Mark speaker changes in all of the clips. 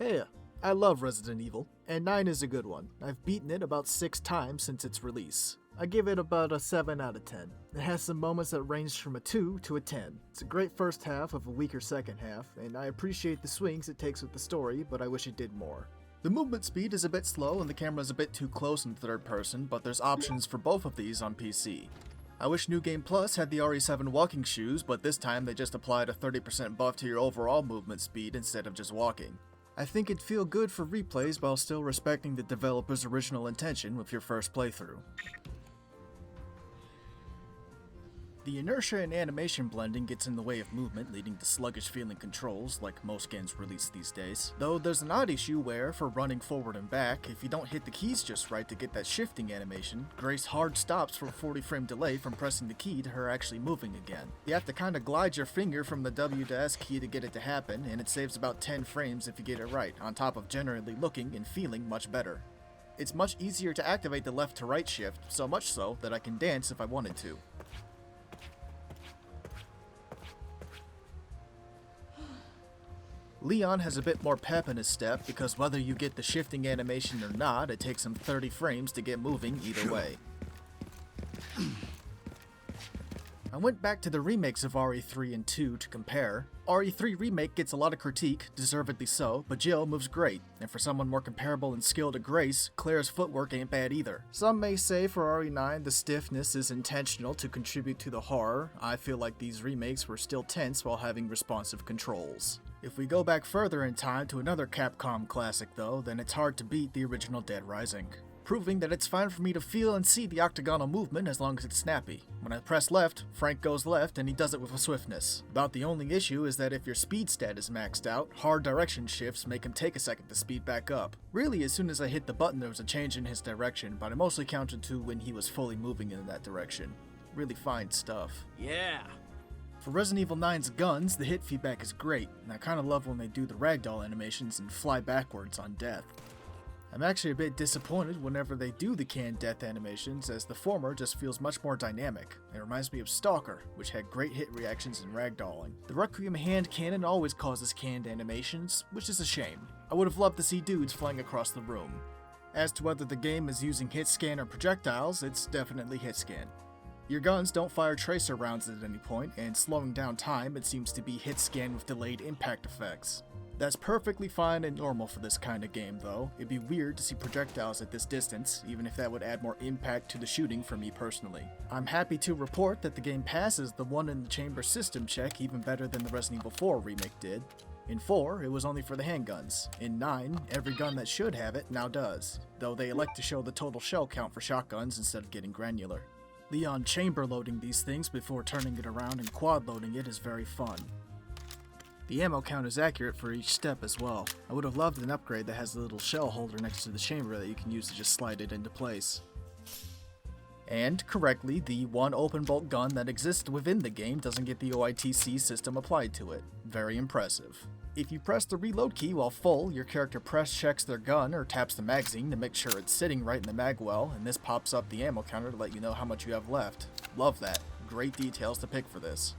Speaker 1: Hey, I love Resident Evil, and 9 is a good one. I've beaten it about 6 times since its release. I give it about a 7 out of 10. It has some moments that range from a 2 to a 10. It's a great first half of a weaker second half, and I appreciate the swings it takes with the story, but I wish it did more. The movement speed is a bit slow and the camera is a bit too close in third person, but there's options for both of these on PC. I wish New Game Plus had the RE7 walking shoes, but this time they just applied a 30% buff to your overall movement speed instead of just walking. I think it'd feel good for replays while still respecting the developer's original intention with your first playthrough. The inertia and animation blending gets in the way of movement, leading to sluggish feeling controls like most games released these days. Though there's an odd issue where, for running forward and back, if you don't hit the keys just right to get that shifting animation, Grace hard stops for a 40 frame delay from pressing the key to her actually moving again. You have to kinda glide your finger from the W to S key to get it to happen, and it saves about 10 frames if you get it right, on top of generally looking and feeling much better. It's much easier to activate the left to right shift, so much so that I can dance if I wanted to. Leon has a bit more pep in his step because whether you get the shifting animation or not, it takes him 30 frames to get moving either way. I went back to the remakes of RE3 and 2 to compare. RE3 Remake gets a lot of critique, deservedly so, but Jill moves great, and for someone more comparable in skill to Grace, Claire's footwork ain't bad either. Some may say for RE9 the stiffness is intentional to contribute to the horror. I feel like these remakes were still tense while having responsive controls. If we go back further in time to another Capcom classic though, then it's hard to beat the original Dead Rising, proving that it's fine for me to feel and see the octagonal movement as long as it's snappy. When I press left, Frank goes left and he does it with a swiftness. About the only issue is that if your speed stat is maxed out, hard direction shifts make him take a second to speed back up. Really, as soon as I hit the button there was a change in his direction, but I mostly counted to when he was fully moving in that direction. Really fine stuff.
Speaker 2: Yeah!
Speaker 1: For Resident Evil 9's guns, the hit feedback is great, and I kinda love when they do the ragdoll animations and fly backwards on death. I'm actually a bit disappointed whenever they do the canned death animations, as the former just feels much more dynamic. It reminds me of Stalker, which had great hit reactions and ragdolling. The Requiem hand cannon always causes canned animations, which is a shame. I would have loved to see dudes flying across the room. As to whether the game is using hit scan or projectiles, it's definitely hit scan. Your guns don't fire tracer rounds at any point, and slowing down time, it seems to be hit scan with delayed impact effects. That's perfectly fine and normal for this kind of game though. It'd be weird to see projectiles at this distance, even if that would add more impact to the shooting for me personally. I'm happy to report that the game passes the one in the chamber system check even better than the Resident Evil 4 remake did. In 4, it was only for the handguns. In 9, every gun that should have it now does, though they elect to show the total shell count for shotguns instead of getting granular. Leon chamber loading these things before turning it around and quad loading it is very fun. The ammo count is accurate for each step as well. I would have loved an upgrade that has a little shell holder next to the chamber that you can use to just slide it into place. And, correctly, the one open bolt gun that exists within the game doesn't get the OITC system applied to it. Very impressive. If you press the reload key while full, your character press checks their gun or taps the magazine to make sure it's sitting right in the mag well, and this pops up the ammo counter to let you know how much you have left. Love that. Great details to pick for this.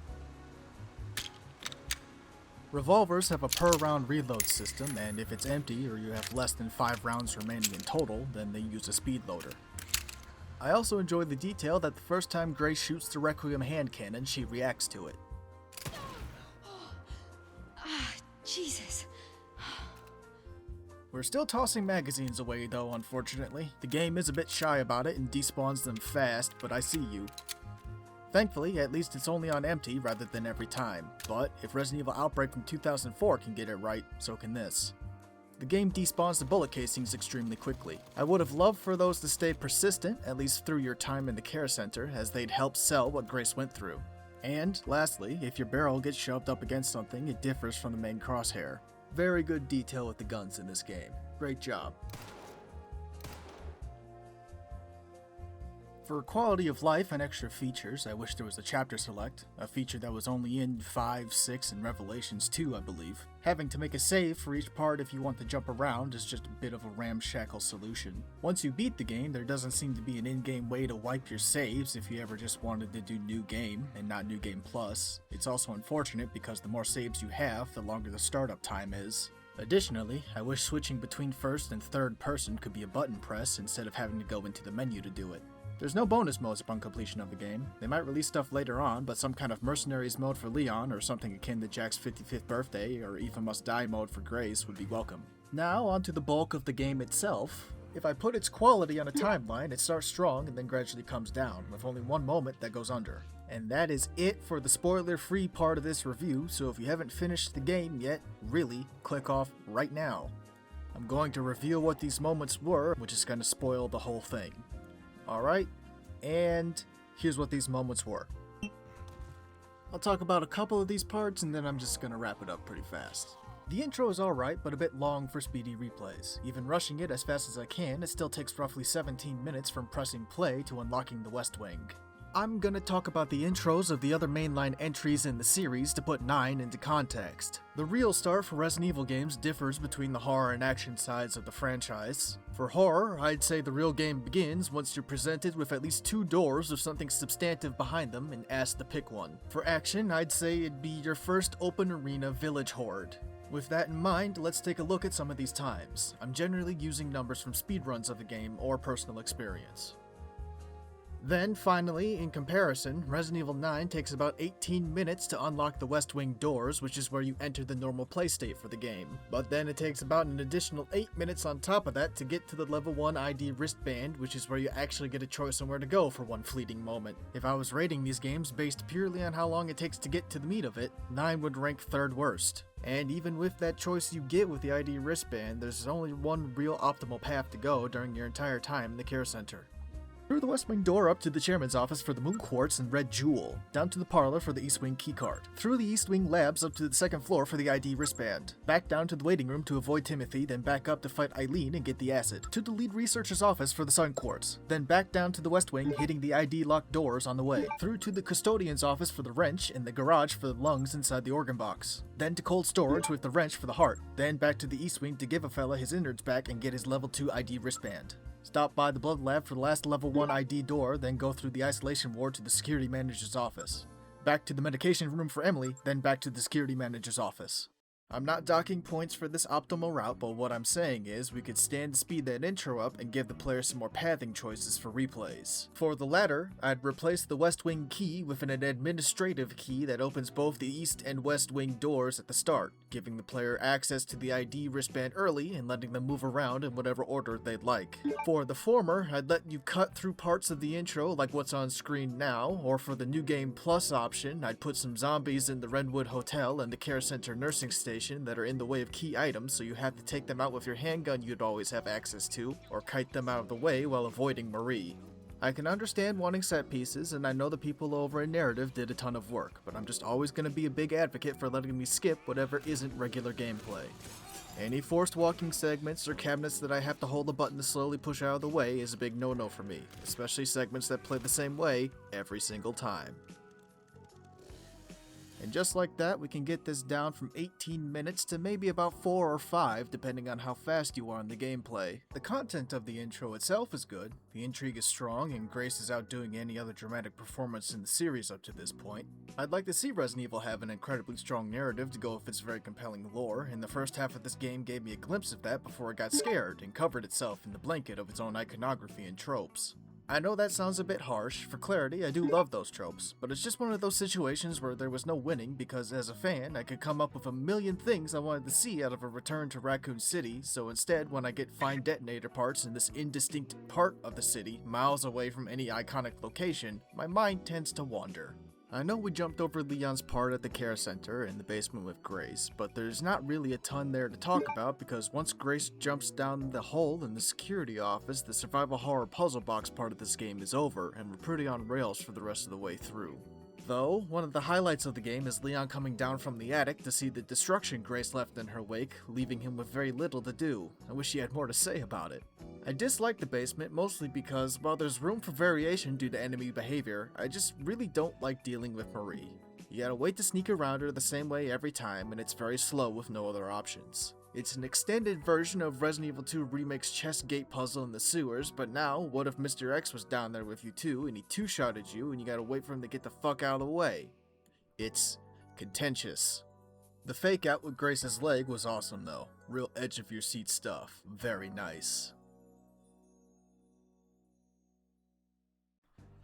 Speaker 1: Revolvers have a per round reload system, and if it's empty or you have less than 5 rounds remaining in total, then they use a speed loader. I also enjoy the detail that the first time Grace shoots the Requiem hand cannon, she reacts to it.
Speaker 3: Jesus.
Speaker 1: We're still tossing magazines away though, unfortunately. The game is a bit shy about it and despawns them fast, but I see you. Thankfully, at least it's only on empty rather than every time, but if Resident Evil Outbreak from 2004 can get it right, so can this. The game despawns the bullet casings extremely quickly. I would have loved for those to stay persistent, at least through your time in the care center, as they'd help sell what Grace went through. And, lastly, if your barrel gets shoved up against something, it differs from the main crosshair. Very good detail with the guns in this game. Great job. For quality of life and extra features, I wish there was a chapter select, a feature that was only in 5, 6, and Revelations 2, I believe. Having to make a save for each part if you want to jump around is just a bit of a ramshackle solution. Once you beat the game, there doesn't seem to be an in-game way to wipe your saves if you ever just wanted to do New Game, and not New Game Plus. It's also unfortunate because the more saves you have, the longer the startup time is. Additionally, I wish switching between first and third person could be a button press instead of having to go into the menu to do it. There's no bonus modes upon completion of the game. They might release stuff later on, but some kind of mercenaries mode for Leon, or something akin to Jack's 55th birthday, or Eva Must Die mode for Grace would be welcome. Now, onto the bulk of the game itself. If I put its quality on a timeline, it starts strong and then gradually comes down, with only one moment that goes under. And that is it for the spoiler-free part of this review, so if you haven't finished the game yet, really, click off right now. I'm going to reveal what these moments were, which is going to spoil the whole thing. Alright, and here's what these moments were. I'll talk about a couple of these parts and then I'm just gonna wrap it up pretty fast. The intro is alright, but a bit long for speedy replays. Even rushing it as fast as I can, it still takes roughly 17 minutes from pressing play to unlocking the West Wing. I'm gonna talk about the intros of the other mainline entries in the series to put 9 into context. The real start for Resident Evil games differs between the horror and action sides of the franchise. For horror, I'd say the real game begins once you're presented with at least 2 doors with something substantive behind them and asked to pick one. For action, I'd say it'd be your first open arena village horde. With that in mind, let's take a look at some of these times. I'm generally using numbers from speedruns of the game or personal experience. Then, finally, in comparison, Resident Evil 9 takes about 18 minutes to unlock the West Wing doors, which is where you enter the normal play state for the game. But then it takes about an additional 8 minutes on top of that to get to the level 1 ID wristband, which is where you actually get a choice on where to go for one fleeting moment. If I was rating these games based purely on how long it takes to get to the meat of it, 9 would rank 3rd worst. And even with that choice you get with the ID wristband, there's only one real optimal path to go during your entire time in the care center. Through the West Wing door up to the chairman's office for the Moon Quartz and Red Jewel, down to the parlor for the East Wing keycard, through the East Wing labs up to the 2nd floor for the ID wristband, back down to the waiting room to avoid Timothy, then back up to fight Eileen and get the acid, to the lead researcher's office for the Sun Quartz, then back down to the West Wing hitting the ID locked doors on the way, through to the custodian's office for the wrench and the garage for the lungs inside the organ box, then to cold storage with the wrench for the heart, then back to the East Wing to give a fella his innards back and get his level 2 ID wristband. Stop by the blood lab for the last level 1 ID door, then go through the isolation ward to the security manager's office. Back to the medication room for Emily, then back to the security manager's office. I'm not docking points for this optimal route, but what I'm saying is we could stand to speed that intro up and give the player some more pathing choices for replays. For the latter, I'd replace the West Wing key with an administrative key that opens both the East and West Wing doors at the start, giving the player access to the ID wristband early and letting them move around in whatever order they'd like. For the former, I'd let you cut through parts of the intro like what's on screen now, or for the New Game Plus option, I'd put some zombies in the Redwood Hotel and the Care Center nursing station that are in the way of key items, so you have to take them out with your handgun you'd always have access to, or kite them out of the way while avoiding Marie. I can understand wanting set pieces, and I know the people over in Narrative did a ton of work, but I'm just always going to be a big advocate for letting me skip whatever isn't regular gameplay. Any forced walking segments or cabinets that I have to hold a button to slowly push out of the way is a big no-no for me, especially segments that play the same way every single time. And just like that, we can get this down from 18 minutes to maybe about 4 or 5, depending on how fast you are in the gameplay. The content of the intro itself is good, the intrigue is strong, and Grace is outdoing any other dramatic performance in the series up to this point. I'd like to see Resident Evil have an incredibly strong narrative to go with its very compelling lore, and the first half of this game gave me a glimpse of that before it got scared and covered itself in the blanket of its own iconography and tropes. I know that sounds a bit harsh. For clarity, I do love those tropes, but it's just one of those situations where there was no winning because as a fan, I could come up with a million things I wanted to see out of a return to Raccoon City, so instead when I get fine detonator parts in this indistinct part of the city, miles away from any iconic location, my mind tends to wander. I know we jumped over Leon's part at the care center in the basement with Grace, but there's not really a ton there to talk about because once Grace jumps down the hole in the security office, the survival horror puzzle box part of this game is over, and we're pretty on rails for the rest of the way through. Though, one of the highlights of the game is Leon coming down from the attic to see the destruction Grace left in her wake, leaving him with very little to do. I wish he had more to say about it. I dislike the basement mostly because, while there's room for variation due to enemy behavior, I just really don't like dealing with Marie. You gotta wait to sneak around her the same way every time, and it's very slow with no other options. It's an extended version of Resident Evil 2 Remake's chest gate puzzle in the sewers, but now, what if Mr. X was down there with you too, and he two-shotted you, and you gotta wait for him to get the fuck out of the way? It's contentious. The fake out with Grace's leg was awesome though. Real edge of your seat stuff. Very nice.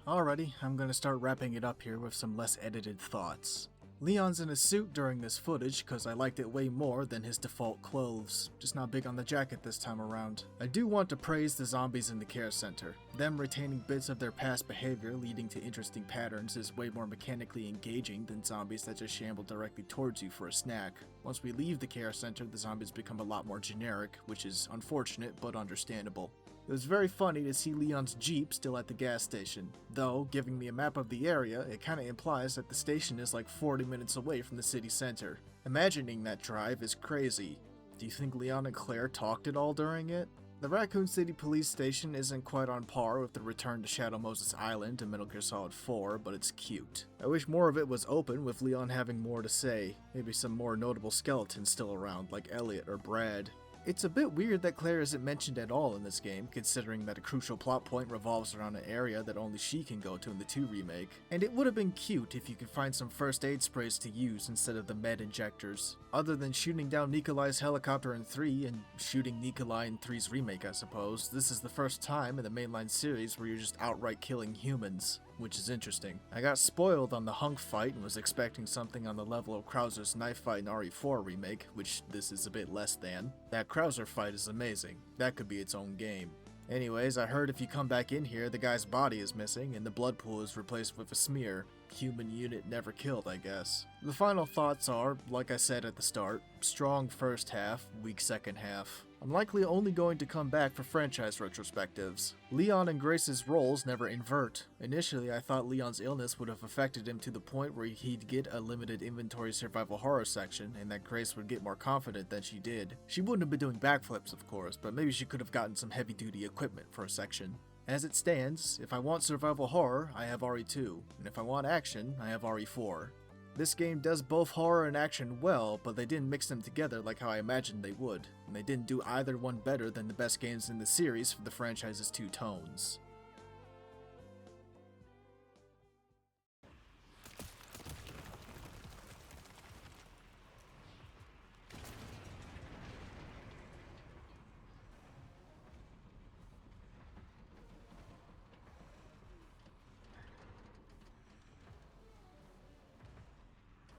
Speaker 1: Alrighty, I'm gonna start wrapping it up here with some less edited thoughts. Leon's in a suit during this footage because I liked it way more than his default clothes. Just not big on the jacket this time around. I do want to praise the zombies in the care center. Them retaining bits of their past behavior leading to interesting patterns is way more mechanically engaging than zombies that just shamble directly towards you for a snack. Once we leave the care center, the zombies become a lot more generic, which is unfortunate but understandable. It was very funny to see Leon's Jeep still at the gas station, though, giving me a map of the area, it kinda implies that the station is like 40 minutes away from the city center. Imagining that drive is crazy. Do you think Leon and Claire talked at all during it? The Raccoon City police station isn't quite on par with the return to Shadow Moses Island in Metal Gear Solid 4, but it's cute. I wish more of it was open with Leon having more to say, maybe some more notable skeletons still around, like Elliot or Brad. It's a bit weird that Claire isn't mentioned at all in this game, considering that a crucial plot point revolves around an area that only she can go to in the 2 remake. And it would have been cute if you could find some first aid sprays to use instead of the med injectors. Other than shooting down Nikolai's helicopter in 3 and shooting Nikolai in 3's remake, I suppose, this is the first time in the mainline series where you're just outright killing humans, which is interesting. I got spoiled on the hunk fight and was expecting something on the level of Krauser's knife fight in RE4 remake, which this is a bit less than. That Krauser fight is amazing. That could be its own game. Anyways, I heard if you come back in here, the guy's body is missing and the blood pool is replaced with a smear. Human unit never killed, I guess. The final thoughts are, like I said at the start, strong first half, weak second half. I'm likely only going to come back for franchise retrospectives. Leon and Grace's roles never invert. Initially, I thought Leon's illness would have affected him to the point where he'd get a limited inventory survival horror section, and that Grace would get more confident than she did. She wouldn't have been doing backflips, of course, but maybe she could have gotten some heavy-duty equipment for a section. As it stands, if I want survival horror, I have RE2, and if I want action, I have RE4. This game does both horror and action well, but they didn't mix them together like how I imagined they would, and they didn't do either one better than the best games in the series for the franchise's 2 tones.